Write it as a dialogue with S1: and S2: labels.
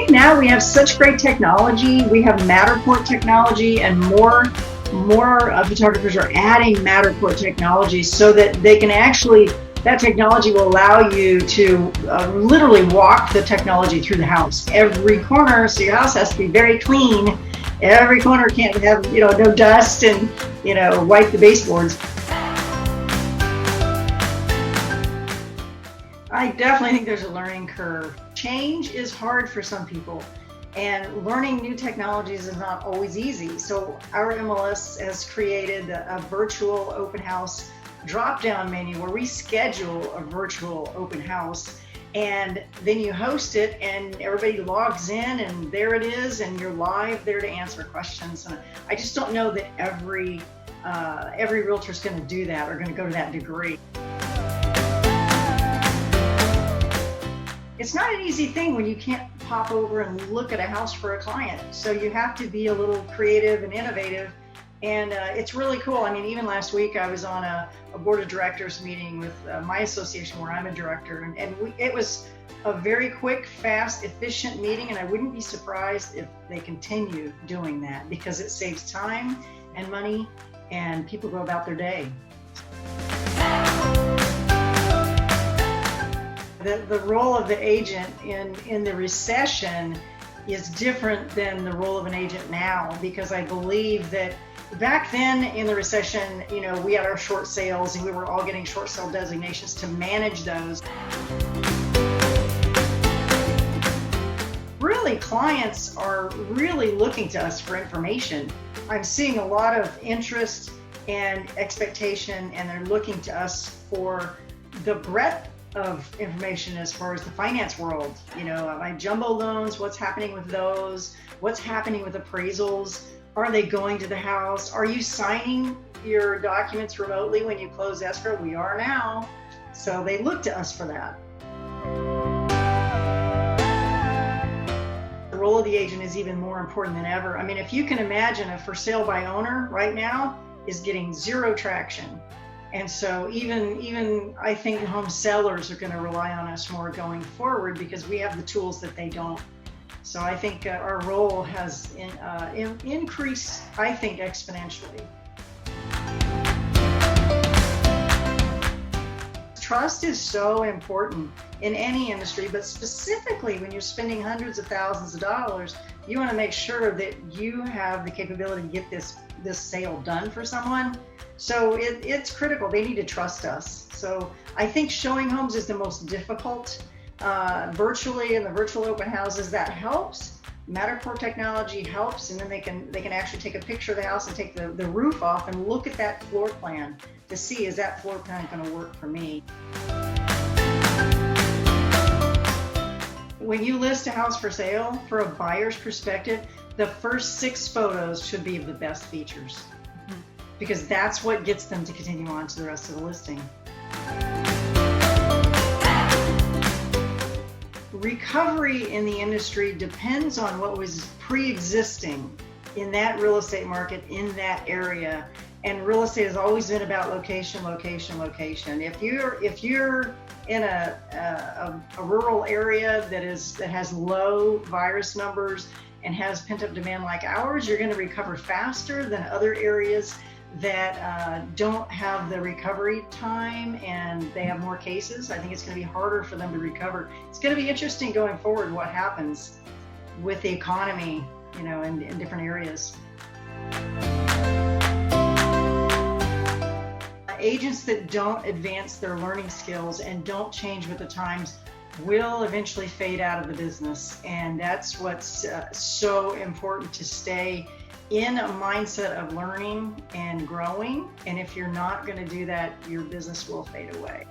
S1: think now we have such great technology. We have Matterport technology, and more photographers are adding Matterport technology so that they can actually, that technology will allow you to literally walk the technology through the house. Every corner, so your house has to be very clean. Every corner can't have, no dust and, wipe the baseboards. I definitely think there's a learning curve. Change is hard for some people, and learning new technologies is not always easy. So our MLS has created a virtual open house drop-down menu where we schedule a virtual open house, and then you host it and everybody logs in and there it is, and you're live there to answer questions. And I just don't know that every realtor is going to do that or going to go to that degree. It's not an easy thing when you can't pop over and look at a house for a client. So you have to be a little creative and innovative. And it's really cool. I mean, even last week I was on a board of directors meeting with my association where I'm a director. And it was a very quick, fast, efficient meeting. And I wouldn't be surprised if they continue doing that, because it saves time and money and people go about their day. The role of the agent in the recession is different than the role of an agent now, because I believe that back then in the recession, we had our short sales and we were all getting short sale designations to manage those. Really, clients are really looking to us for information. I'm seeing a lot of interest and expectation, and they're looking to us for the breadth of information as far as the finance world. My jumbo loans, what's happening with those? What's happening with appraisals? Are they going to the house? Are you signing your documents remotely when you close escrow? We are now. So they look to us for that. The role of the agent is even more important than ever. I mean, if you can imagine, a for sale by owner right now is getting zero traction. And so even I think home sellers are going to rely on us more going forward, because we have the tools that they don't. So I think our role has increased, I think, exponentially. Trust is so important in any industry, but specifically when you're spending hundreds of thousands of dollars, you want to make sure that you have the capability to get this sale done for someone. So it's critical. They need to trust us. So I think showing homes is the most difficult virtually in the virtual open houses. That helps. Matterport technology helps, and then they can actually take a picture of the house and take the roof off and look at that floor plan to see, is that floor plan going to work for me? When you list a house for sale, for a buyer's perspective, the first 6 photos should be of the best features, because that's what gets them to continue on to the rest of the listing. Recovery in the industry depends on what was pre-existing in that real estate market in that area. And real estate has always been about location, location, location. If you're in a rural area that has low virus numbers and has pent-up demand like ours, you're going to recover faster than other areas that don't have the recovery time and they have more cases. I think it's going to be harder for them to recover. It's going to be interesting going forward what happens with the economy, in different areas. Agents that don't advance their learning skills and don't change with the times will eventually fade out of the business. And that's what's so important, to stay in a mindset of learning and growing. And if you're not going to do that, your business will fade away.